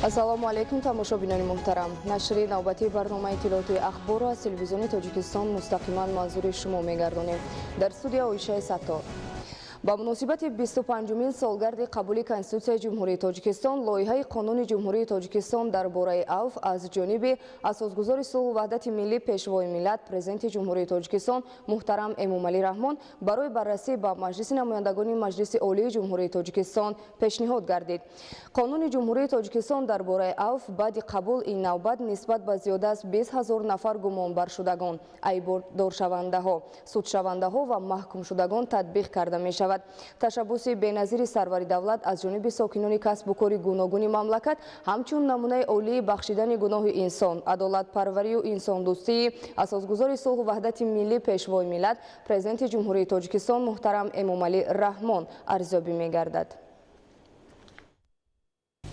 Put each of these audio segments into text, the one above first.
ассалому алайкум тамошобинони муҳтарам. Нашри навбати барномаи иттилоотии ахборро аз телевизиони Тоҷикистон мустақиман манзури шумо мегардонем. Дар студия Оишаи Саттор. ба муносибати 25-мин солгарди қабули Конститутсияи Ҷумҳурии Тоҷикистон, лоиҳаи Қонуни Ҷумҳурии Тоҷикистон дар бораи авф аз ҷониби асосгузори сулҳу ваҳдати миллӣ пешвои миллат Президенти Ҷумҳурии Тоҷикистон муҳтарам Эмомалӣ Раҳмон барои баррасӣ ба Маҷлиси намояндагони Маҷлиси Олии Ҷумҳурии Тоҷикистон пешниҳод гардид. Қонуни Ҷумҳурии Тоҷикистон дар бораи авф баъди қабул ин навбат нисбат ба зиёда аз 20 000 нафар гумонбаршудагон, айбдоршавандаҳо, судшавандаҳо ва маҳкумшудагон татбиқ карда мешавад. Ташаббуси беназири сарвари давлат аз ҷониби сокинони касбу кори гуногуни мамлакат ҳамчун намунаи олии бахшидани гуноҳи инсон, адолатпарварию инсондӯстии асосгузори сулҳу ваҳдати миллӣ пешвои миллат Президенти Ҷумҳурии Тоҷикистон муҳтарам Эмомалӣ Раҳмон арзёбӣ мегардад.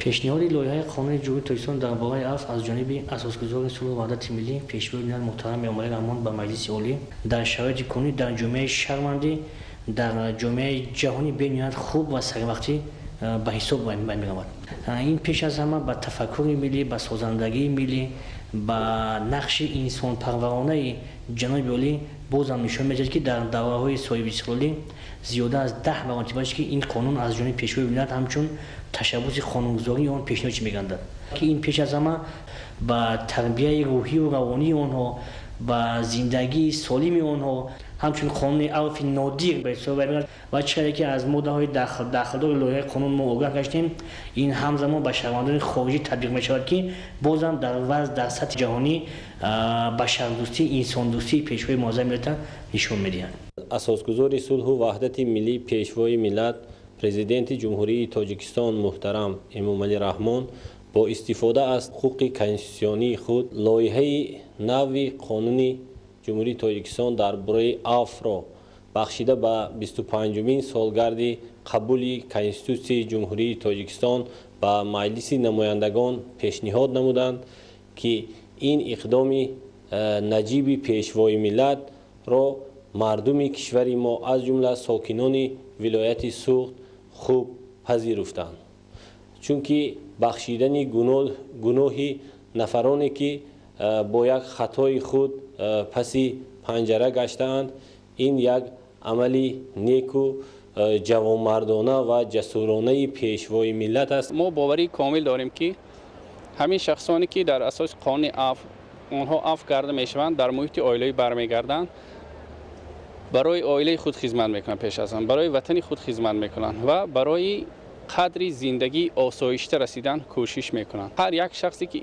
пешниҳоди лоиҳаи Қонуни Ҷумҳурии Тоҷикистон дар бораи авф аз ҷониби асосгузори сулҳу ваҳдати миллӣ пешвои миллат муҳтарам Эмомалӣ Раҳмон ба Маҷлиси Олӣ дар шароити кунӣ дар ҷомеаи шармандӣ дар ҷомеаи ҷаҳонӣ бениҳоят хуб ва сарвақтӣ ба ҳисоб меравад. Ин пеш аз ҳама ба тафаккури миллӣ, ба созандагии миллӣ, ба нақши инсонпарваронаи ҷаноби Олӣ бозам нишон медиҳад, ки дар давраҳои соҳиби истиқлолӣ зиёда аз 10 маротиба ки ин қонун аз ҷониби пешвои миллат ҳамчун ташаббуси қонунгузории он пешниҳод мегардад, ки ин пеш аз ҳама ба тарбияи рӯҳию равонии онҳо, ба зиндагии солими онҳо, ҳамчун қонуни авфи нодир ба ҳисоб меояд ва чиқадре ки аз моддаҳои дахлдори лоиҳаи қонун мо огаҳ гаштем, ин ҳамзамон ба шаҳрвандони хориҷӣ татбиқ мешавад, ки бозам дар сатҳи ҷаҳонӣ башардӯстӣ, инсондӯстии пешвои муаззами миллата нишон медиҳад. асосгузори сулҳу ваҳдати миллӣ пешвои миллат Президенти Ҷумҳурии Тоҷикистон муҳтарам Эмомалӣ Раҳмон бо истифода аз ҳуқуқи конститутсионии худ лоиҳаи нави Қонуни Ҷумҳурии Тоҷикистон дар бораи авфро бахшида ба 25-мин солгарди қабули Конститутсияи Ҷумҳурии Тоҷикистон ба Маҷлиси намояндагон пешниҳод намуданд, ки ин иқдоми наҷиби пешвои миллатро мардуми кишвари мо аз ҷумла сокинони вилояти Суғд хуб пазируфтанд, чунки бахшидани гуноҳи нафароне ки бо як хатои худ паси панҷара гаштаанд, ин як амали неку ҷавонмардона ва ҷасуронаи пешвои миллат аст. мо боварӣ комил дорем ки ҳамин шахсоне ки дар асоси қонуни авф онҳо авф карда мешаванд, дар муҳити оилавӣ бармегарданд, барои оилаи худ хизмат мекунанд, пеш аз ҳам барои ватани худ хизмат мекунанд ва барои қадри зиндагии осоишта расидан кӯшиш мекунанд. ҳар як шахсе ки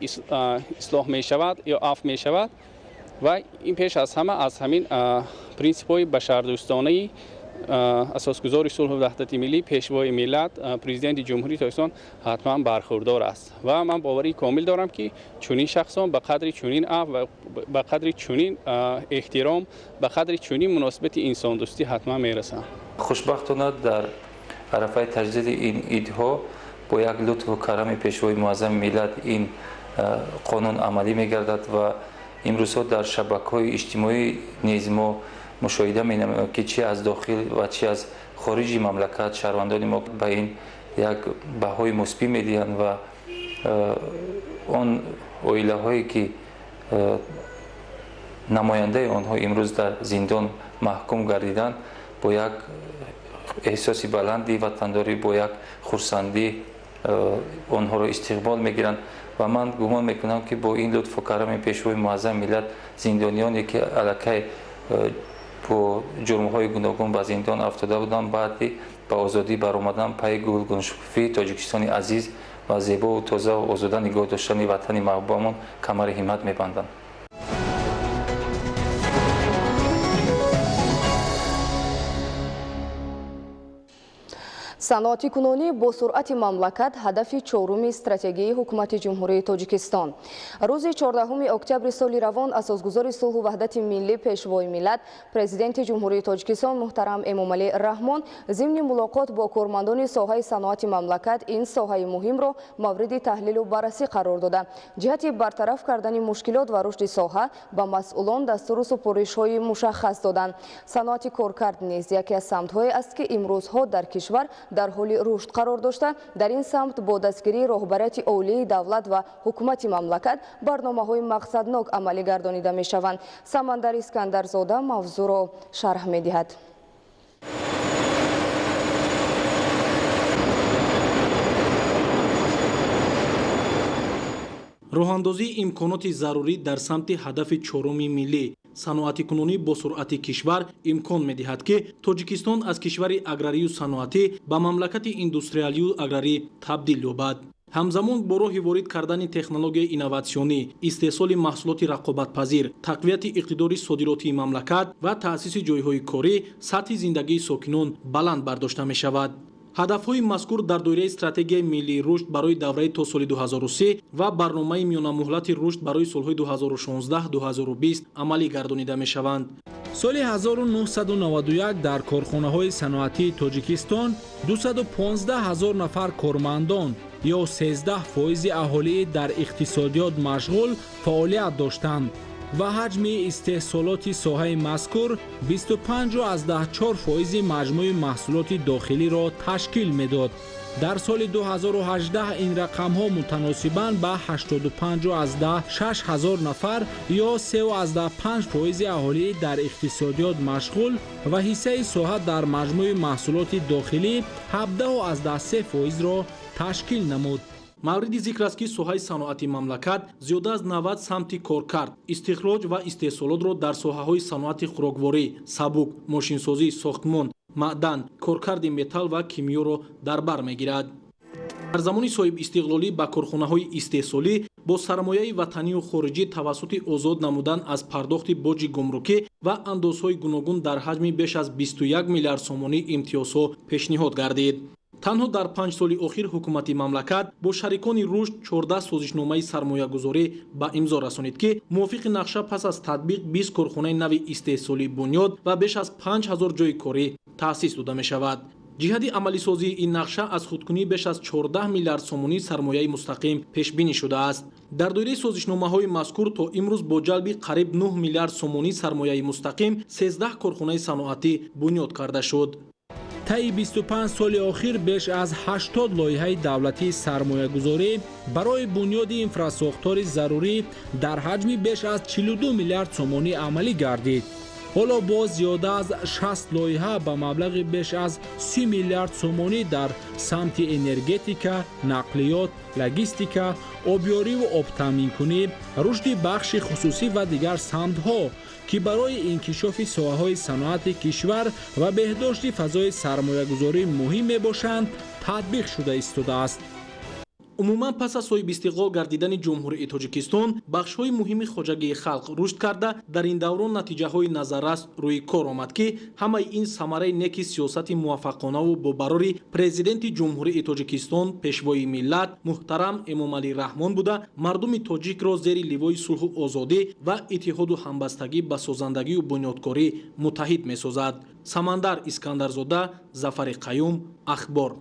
ислоҳ мешавад ё авф мешавад ва ин пеш аз ҳама аз ҳамин принсипҳои башардӯстонаи асосгузори сулҳу ваҳдати миллӣ пешвои миллат Президенти Ҷумҳурии Тоҷикистон ҳатман бархурдор аст ва ман боварии комил дорам, ки чунин шахсон ба қадри чунин авф ва ба қадри чунин эҳтиром, ба қадри чунин муносибати инсондӯстӣ ҳатман мерасанд. хушбахтона дар арафаи таҷдиди ин идҳо бо як лутфу карами пешвои муаззами миллат ин қонун амалӣ мегардад ва имрӯзҳо дар шабакаҳои иҷтимоӣ низ мо мушоҳида менамоем, ки чи аз дохил ва чи аз хориҷи мамлакат шаҳрвандони мо ба ин як баҳои мусбӣ медиҳанд ва он оилаҳое ки намояндаи онҳо имрӯз дар зиндон маҳкум гардиданд бо як эҳсоси баланди ватандорӣ, бо як хурсандӣ онҳоро истиқбол мегиранд ва ман гумон мекунам, ки бо ин лутфу карами пешвои муаззами миллат зиндониёне ки аллакай бо ҷурмҳои гуногун ба зиндон афтода буданд, баъди ба озодӣ баромадан паи гулгуншукуфии Тоҷикистони азиз ва зебову тозаву озода нигоҳ доштани ватани маҳбубамон камари ҳиммат мебанданд. саноати кунонӣ бо суръати мамлакат ҳадафи чоруми стратегияи ҳукумати ҷумҳурии Тоҷикистон. рӯзи 14 октябри соли равон асосгузори сулҳу ваҳдати миллӣ пешвои миллат Президенти ҷумҳурии Тоҷикистон муҳтарам Эмомалӣ Раҳмон зимни мулоқот бо кормандони соҳаи саноати мамлакат ин соҳаи муҳимро мавриди таҳлилу баррасӣ қарор дода, ҷиҳати бартараф кардани мушкилот ва рушди соҳа ба масъулон дастуру супоришҳои мушаххас доданд. саноати коркард низ яке аз самтҳое аст, ки имрӯзҳо дар кишвар дар ҳоли рушд қарор дошта, дар ин самт бо дастгирии роҳбарияти олии давлат ва ҳукумати мамлакат барномаҳои мақсаднок амалӣ гардонида мешаванд. Самандар Искандарзода мавзӯъро шарҳ медиҳад. роҳандозии имконоти зарурӣ дар самти ҳадафи чороми миллӣ саноати кунунӣ бо суръати кишвар имкон медиҳад ки Тоҷикистон аз кишвари аграрию саноатӣ ба мамлакати индустриалию аграрӣ табдил ёбад. ҳамзамон бо роҳи ворид кардани технологияи инноватсионӣ, истеҳсоли маҳсулоти рақобатпазир, тақвияти иқтидори содиротии мамлакат ва таъсиси ҷойҳои корӣ сатҳи зиндагии сокинон баланд бардошта мешавад. ҳадафҳои мазкур дар доираи стратегияи миллии рушд барои давраи то соли 2030 ва барномаи миёнамуҳлати рушд барои солҳои 2016-2020 амалӣ гардонида мешаванд. соли 1991 дар корхонаҳои саноатии Тоҷикистон 215 000 нафар кормандон ё 13% аҳолии дар иқтисодиёт машғул фаъолият доштанд ва ҳаҷми истеҳсолоти соҳаи мазкур 25.4% маҷмӯи маҳсулоти дохилиро ташкил медод. дар соли 2018 ин рақамҳо мутаносибан ба 85.6 000 нафар ё 3.5% аҳолии дар иқтисодиёт машғул ва ҳиссаи соҳа дар маҷмӯи маҳсулоти дохилӣ 17.3%-ро ташкил намуд. мавриди зикр аст ки соҳаи саноати мамлакат зиёда аз 90 самти коркард, истихроҷ ва истеҳсолотро дар соҳаҳои саноати хӯрокворӣ, сабук, мошинсозӣ, сохтмон, маъдан, коркарди металл ва кимиёро дар бар мегирад. дар замони соҳибистиқлолӣ ба корхонаҳои истеҳсолӣ бо сармояи ватанию хориҷӣ тавассути озод намудан аз пардохти боҷи гумрукӣ ва андозҳои гуногун дар ҳаҷми беш аз 21 миллиард сомонӣ имтиёзҳо пешниҳод гардид. танҳо дар 5 соли охир ҳукумати мамлакат бо шарикони рушд 14 созишномаи сармоягузорӣ ба имзо расонид ки мувофиқи нақша пас аз татбиқ 20 корхонаи нави истеҳсолӣ бунёд ва беш аз 5000 ҷойи корӣ таъсис дода мешавад. ҷиҳати амалисозии ин нақша аз худкунӣ беш аз 14 миллиард сомонӣ сармояи мустақим пешбинӣ шудааст. дар доираи созишномаҳои мазкур то имрӯз бо ҷалби қариб 9 миллиард сомонӣ сармояи мустақим 13 корхонаи саноатӣ бунёд карда шуд. таи 25 соли охир беш аз 80 лоиҳаи давлатии сармоягузорӣ барои бунёди инфрасохтори зарурӣ дар ҳаҷми беш аз 42 миллиард сомонӣ амалӣ гардид. ҳоло боз зиёда аз 60 лоиҳа ба маблағи беш аз 30 миллиард сомонӣ дар самти энергетика, нақлиёт, логистика, обёриву обтаъминкунӣ, рушди бахши хусусӣ ва дигар самтҳо ки барои инкишофи соҳаҳои саноати кишвар ва беҳдошти фазои сармоягузорӣ муҳим мебошанд, татбиқ шуда истодааст. умуман пас аз соҳибистиқлол гардидани ҷумҳурии Тоҷикистон бахшҳои муҳими хоҷагии халқ рушд карда дар ин даврон натиҷаҳои назаррас рӯи кор омад ки ҳамаи ин самараи неки сиёсати муваффақонаву бобарори президенти ҷумҳурии Тоҷикистон пешвои миллат муҳтарам Эмомалӣ Раҳмон буда мардуми тоҷикро зери ливои сулҳу озодӣ ва иттиҳоду ҳамбастагӣ ба созандагию бунёдкорӣ муттаҳид месозад. Самандар Искандарзода, Зафари Қаюм, Ахбор.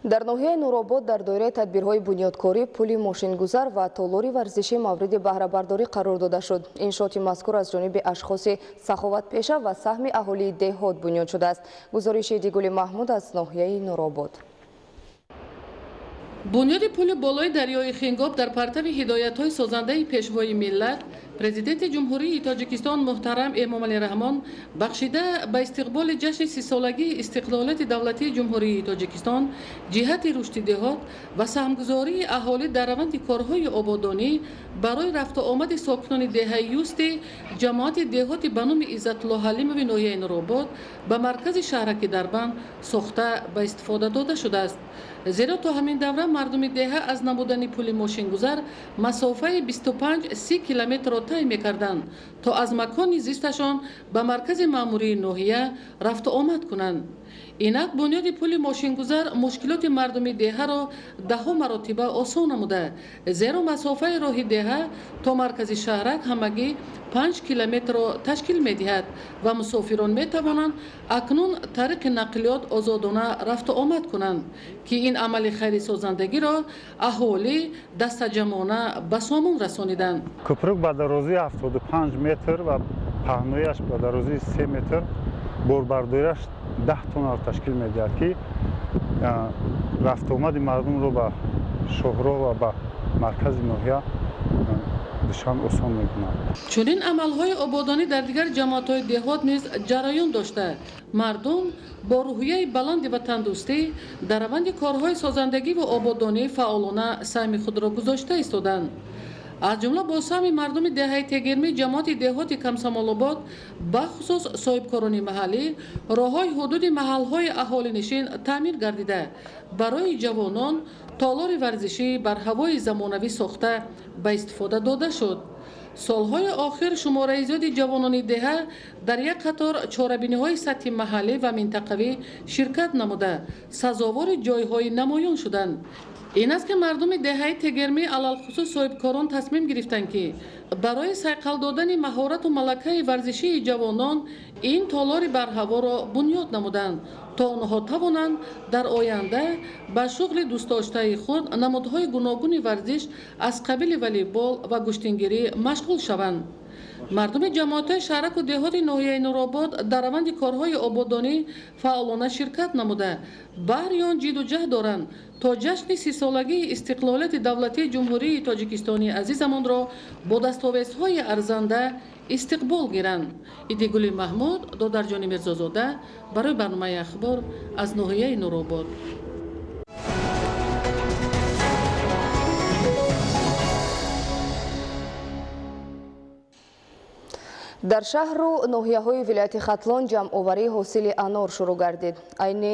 дар ноҳияи Нуробод дар доираи тадбирҳои бунёдкорӣ пули мошингузар ва толори варзишӣ мавриди баҳрабардорӣ қарор дода шуд. иншооти мазкур аз ҷониби ашхоси саховатпеша ва саҳми аҳолии деҳот бунёд шудааст. гузориши Дигули Маҳмуд аз ноҳияи Нуробод. бунёди пули болои дарёи Хингоб дар партави ҳидоятҳои созандаи пешвои миллат президенти ҷумҳурии Тоҷикистон муҳтарам Эмомалӣ Раҳмон бахшида ба истиқболи ҷашни 30-солагии истиқлолияти давлатии ҷумҳурии Тоҷикистон ҷиҳати рушди деҳот ва саҳмгузории аҳолӣ дар раванди корҳои ободонӣ барои рафту омади сокинони деҳаи юсти ҷамоати деҳоти ба номи Иззатулло Ҳалимови ноҳияи Нуробод ба маркази шаҳраки Дарбанд сохта ба истифода дода шудааст. зеро то ҳамин давра мардуми деҳа аз намудани пули мошингузар масофаи 25-30 километрро тай мекарданд то аз макони зисташон ба маркази маъмурии ноҳия рафту омад кунанд. инак бунёди пули мошингузар мушкилоти мардуми деҳаро даҳо маротиба осон намуда, зеро масофаи роҳи деҳа то маркази шаҳрак ҳамагӣ 5 километрро ташкил медиҳад ва мусофирон метавонанд акнун тариқи нақлиёт озодона рафту омад кунанд ки ин амали хайри созандагиро аҳолӣ дастаҷамона ба сомон расониданд. кӯприк ба дарозии 75 метр ва паҳнояш ба дарозии 3 метр борбардояш 10 тонна ташкил медиҳад, ки рафтуомади мардумро ба шоҳроҳ ва ба маркази ноҳия душан осон мекунад. чунин амалҳои ободонӣ дар дигар ҷамоатҳои деҳот низ ҷараён дошта, мардум бо рӯҳияи баланди ватандӯстӣ дар раванди корҳои созандагӣ ва ободонӣ фаъолона сайми худро гузошта истоданд. аз ҷумла бо саҳми мардуми деҳаи тегирмӣ ҷамоати деҳоти камсамолобод бахусус соҳибкорони маҳаллӣ роҳҳои ҳудуди маҳалҳои аҳолинишин таъмир гардида барои ҷавонон толори варзишӣ бар ҳавои замонавӣ сохта ба истифода дода шуд. солҳои охир шумораи зиёди ҷавонони деҳа дар як қатор чорабиниҳои сатҳи маҳаллӣ ва минтақавӣ ширкат намуда сазовори ҷойҳои намоён шуданд. ин аст ки мардуми деҳаи тегермӣ алалхусус соҳибкорон тасмим гирифтанд ки барои сайқал додани маҳорату малакаи варзишии ҷавонон ин толори барҳаворо бунёд намуданд то онҳо тавонанд дар оянда ба шуғли дӯстдоштаи худ намудҳои гуногуни варзиш аз қабили волейбол ва гӯштингирӣ машғул шаванд. мардуми ҷамоатҳои шаҳраку деҳоти ноҳияи нуробод дар раванди корҳои ободонӣ фаъолона ширкат намуда баҳри он ҷидду ҷаҳд доранд то ҷашни сисолагии истиқлолияти давлатии ҷумҳурии тоҷикистони азизамонро бо дастовезҳои арзанда истиқбол гиранд. идигули маҳмуд, додарҷони мирзозода барои барномаи ахбор аз ноҳияи нуробод. дар шаҳру ноҳияҳои вилояти хатлон ҷамъоварии ҳосили анор шурӯъ гардид. айни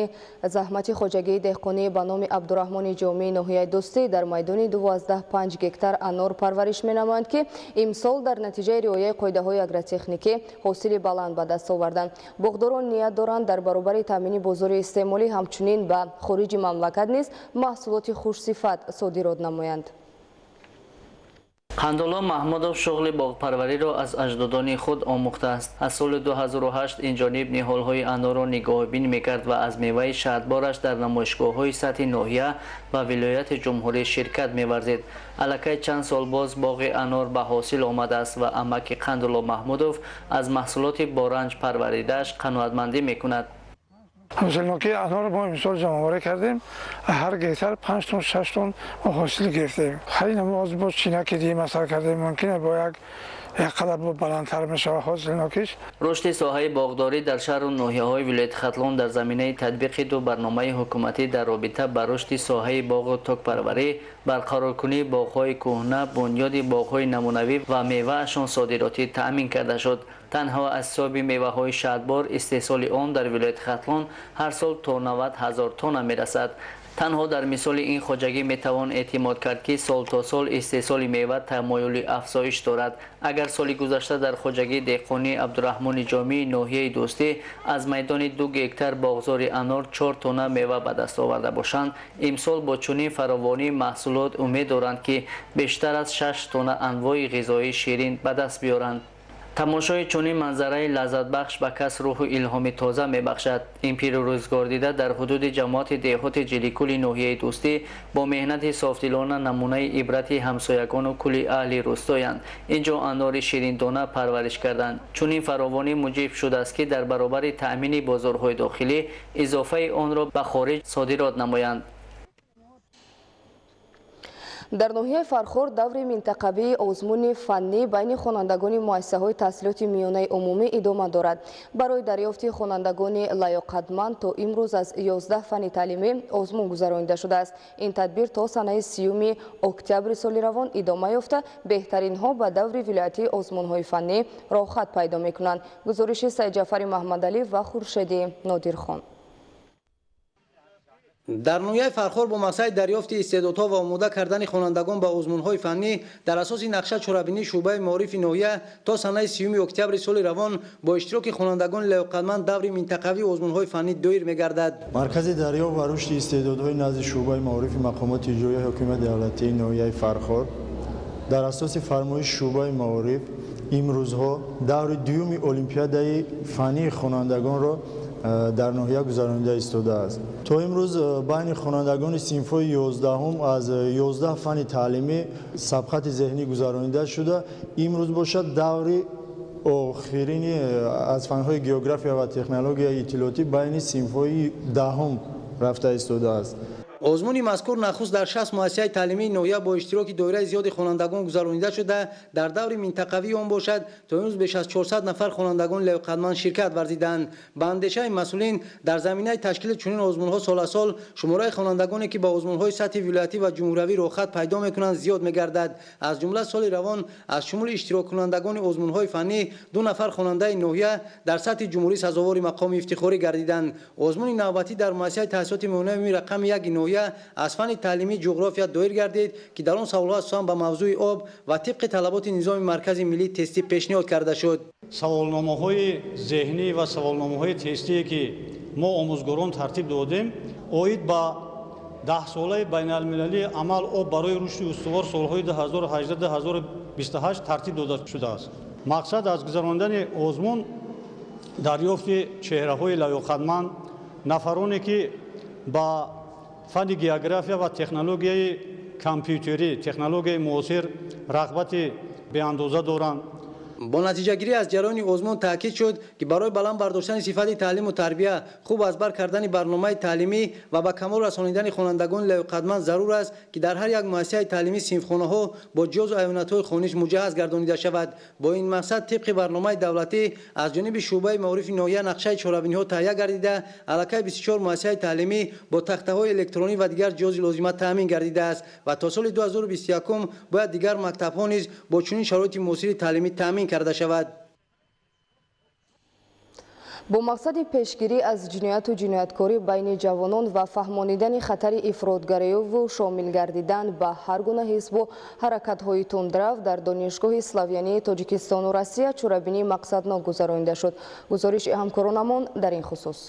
заҳмати хоҷагии деҳқонӣ ба номи абдураҳмони ҷомеи ноҳияи дӯстӣ дар майдони 12.5 гектар анор парвариш менамоянд, ки имсол дар натиҷаи риояи қоидаҳои агротехникӣ ҳосили баланд ба даст оварданд. боғдорон ният доранд дар баробари таъмини бозори истеъмолӣ ҳамчунин ба хориҷи мамлакат низ маҳсулоти хушсифат содирот намоянд. қандолла маҳмудов шуғли боғпарвариро аз аҷдодони худ омӯхтааст. аз соли 2008 инҷониб ниҳолҳои анорро нигоҳубин мекард ва аз меваи шаҳрбораш дар намоишгоҳҳои сатҳи ноҳия ва вилояти ҷумҳурӣ ширкат меварзид. аллакай чанд сол боз боғи анор ба ҳосил омадааст ва амаки қандолла маҳмудов аз маҳсулоти боранҷ парваридааш қаноатмандӣ мекунад. ҳосилноки анор мо имсол ҷамъоварӣ кардем, ҳар гектар 5 тонн 6 тонн ҳосил гирифтем. ҳари намоз бо чинаки дигар масал кардем, мумкина бо як қадар баландтар мешавад ҳосилнокиш. рушди соҳаи боғдорӣ дар шаҳру ноҳияҳои вилояти хатлон дар заминаи татбиқи ду барномаи ҳукуматӣ дар робита ба рушди соҳаи боғу токпарварӣ, барқароркунии боғҳои кӯҳна, бунёди боғҳои намунавӣ ва меваашон содиротӣ таъмин карда шуд. танҳо аз соби меваҳои шаҳрбор истеҳсоли он дар вилояти хатлон ҳар сол то 90 000 тонна мерасад. танҳо дар мисоли ин хоҷагӣ метавон эътимод кард, ки сол то сол истеҳсоли мева тамоюли афзоиш дорад. агар соли гузашта дар хоҷагии деҳқонии абдураҳмони ҷомеи ноҳияи дӯстӣ аз майдони 2 гектар боғзори анор 4 тонна мева ба даст оварда бошанд, имсол бо чунин фаровонии маҳсулот умед доранд, ки бештар аз 6 тонна анвои ғизоии ширин ба даст биёранд. тамошои чунин манзараи лаззатбахш ба кас рӯҳу илҳоми тоза мебахшад. ин пирӯзгордида дар ҳудуди ҷамоати деҳоти ҷиликули ноҳияи дӯстӣ бо меҳнати софдилона намунаи ибрати ҳамсоягону кули аҳли рӯстоянд. ин ҷо анори шириндона парвариш карданд. чунин фаровонӣ муҷиб шудааст, ки дар баробари таъмини бозорҳои дохилӣ изофаи онро ба хориҷ содирот намоянд. дар ноҳияи фархор даври минтақавии озмуни фаннӣ байни хонандагони муассисаҳои таҳсилоти миёнаи умумӣ идома дорад. барои дарёфти хонандагони лаёқатманд то имрӯз аз 11 фанни таълимӣ озмун гузаронида шудааст. ин тадбир то санаи 30 октябри соли равон идома ёфта беҳтаринҳо ба даври вилоятии озмунҳои фаннӣ роҳхат пайдо мекунанд. гузориши Саидҷафари Маҳмадалӣ ва Хуршеди Нодирхон. дар ноҳияи фархор бо мақсади дарёфти истеъдодҳо ва омода кардани хонандагон ба озмунҳои фаннӣ дар асоси нақша чорабинии шуъбаи маорифи ноҳия то санаи 30 октябри соли равон бо иштироки хонандагони лаёқатманд даври минтақавии озмунҳои фаннӣ доир мегардад. маркази дарёфт ва рушди истеъдодҳои назди шуъбаи маорифи мақомоти иҷроии ҳокимияти давлатии ноҳияи фархор дар асоси фармоиши шуъбаи маориф имрӯзҳо даври дуюми олимпиадаи фаннии хонандагонро дар ноҳия гузаронида истодааст. то имрӯз байни хонандагони синфҳои 11 аз 11 фанни таълимӣ сабқати зеҳнӣ гузаронида шуда, имрӯз бошад даври охирини аз фанҳои география ва технологияи иттилоотӣ байни синфҳои даҳум рафта истодааст. озмуни мазкур нахуст дар 60 муассисаи таълимии ноҳия бо иштироки доираи зиёди хонандагон гузаронида шуда дар даври минтақавии он бошад то имрӯз беш аз 400 нафар хонандагон лайуқадманд ширкат варзиданд. ба андешаи масъулин дар заминаи ташкили чунин озмунҳо соласол шумораи хонандагоне ки ба озмунҳои сатҳи вилоятӣ ва ҷумҳуриявӣ рохат пайдо мекунанд зиёд мегардад. аз ҷумла соли равон аз шумули иштироккунандагони озмунҳои фаннӣ 2 нафар хонандаи ноҳия дар сатҳи ҷумҳурӣ сазовори мақоми ифтихорӣ гардиданд. озмуни навбатӣ дар муассисаи таҳсилоти моҳнавии рақами 1 ноҳия аз фани таълимии ҷуғрофия доир гардид ки дар он саволҳо асосан ба мавзӯи об ва тибқи талаботи низоми маркази миллии тестӣ пешниҳод карда шуд. саволномаҳои зеҳнӣ ва саволномаҳои тестие ки мо омӯзгорон тартиб додем оид ба 10-солаи байналмилалии амал об барои рушди устувор солҳои 2018-2028 тартиб дода шудааст. мақсад аз гузарондани озмун дарёфти чеҳраҳои лайуқадманд нафароне ки ба фани география ва технологияи компютерӣ технологияи муосир рағбати беандоза доранд. бо натиҷагирӣ аз ҷараёни озмун таъкид шуд ки барои баланд бардоштани сифати таълиму тарбия хуб аз бар кардани барномаи таълимӣ ва ба камол расонидани хонандагони лайуқадманд зарур аст ки дар ҳар як муассисаи таълимӣ синфхонаҳо бо ҷозу айвонатҳои хониш муҷаҳҳаз гардонида шавад. бо ин мақсад тибқи барномаи давлатӣ аз ҷониби шуъбаи маорифи ноҳия нақшаи чорабиниҳо таҳия гардида аллакай 24 муассисаи таълимӣ бо тахтаҳои электронӣ ва дигар ҷози лозима таъмин гардидааст ва то соли 2021 бояд дигар мактабҳо низ бо чунин шароити муосири таълимӣ таъмин карда шавад. бо мақсади пешгирӣ аз ҷинояту ҷинояткорӣ байни ҷавонон ва фаҳмонидани хатари ифротгароиву шомил гардидан ба ҳар гуна ҳизбу ҳаракатҳои тундрав дар донишгоҳи славянии тоҷикистону россия чорабинии мақсаднок гузаронида шуд. гузориши ҳамкоронамон дар ин хусус.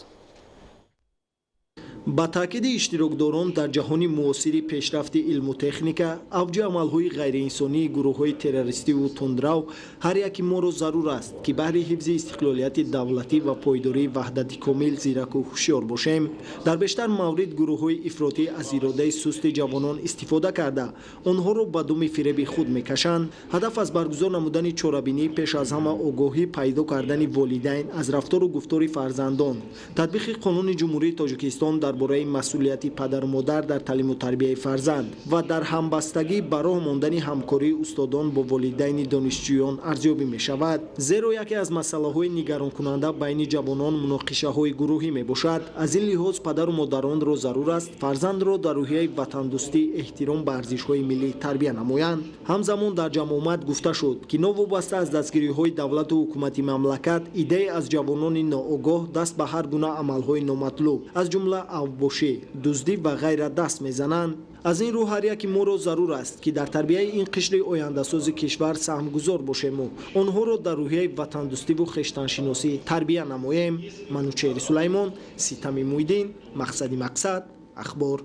ба таъкиди иштирокдорон дар ҷаҳони муосири пешрафти илму техника авҷи амалҳои ғайриинсонии гурӯҳҳои террористиву тундрав ҳар яки моро зарур аст ки баҳри ҳифзи истиқлолияти давлатӣ ва пойдории ваҳдати комил зираку ҳушёр бошем. дар бештар маврид гурӯҳҳои ифротӣ аз иродаи сусти ҷавонон истифода карда онҳоро ба думи фиреби худ мекашанд. ҳадаф аз баргузор намудани чорабинӣ пеш аз ҳама огоҳӣ пайдо кардани волидайн аз рафтору гуфтори фарзандон, татбиқи қонуни ҷумҳурии тоҷикистон дар бораи масъулияти падару модар дар таълиму тарбияи фарзанд ва дар ҳамбастагӣ ба роҳ мондани ҳамкории устодон бо волидайни донишҷӯён арзёбӣ мешавад. зеро яке аз масъалаҳои нигаронкунанда байни ҷавонон муноқишаҳои гурӯҳӣ мебошад. аз ин лиҳоз падару модаронро зарур аст фарзандро дар рӯҳияи ватандӯстӣ эҳтиром ба арзишҳои миллӣ тарбия намоянд. ҳамзамон дар ҷамъомад гуфта шуд ки новобаста аз дастгириҳои давлату ҳукумати мамлакат идея аз ҷавонони ноогоҳ даст ба ҳар гуна амалҳои номатлуб аз ҷумла авбошӣ, дуздӣ ва ғайра даст мезананд. аз ин рӯ ҳар яки моро зарур аст ки дар тарбияи ин қишри ояндасози кишвар саҳмгузор бошему онҳоро дар рӯҳияи ватандӯстиву хештаншиносӣ тарбия намоем. манучери сулаймон, ситами муиддин, мақсади мақсад, ахбор.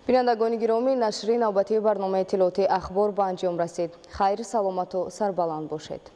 бинандагони гиромӣ, нашри навбатии барномаи иттилоотии ахбор ба анҷом расид. хайр, саломату сарбаланд бошед.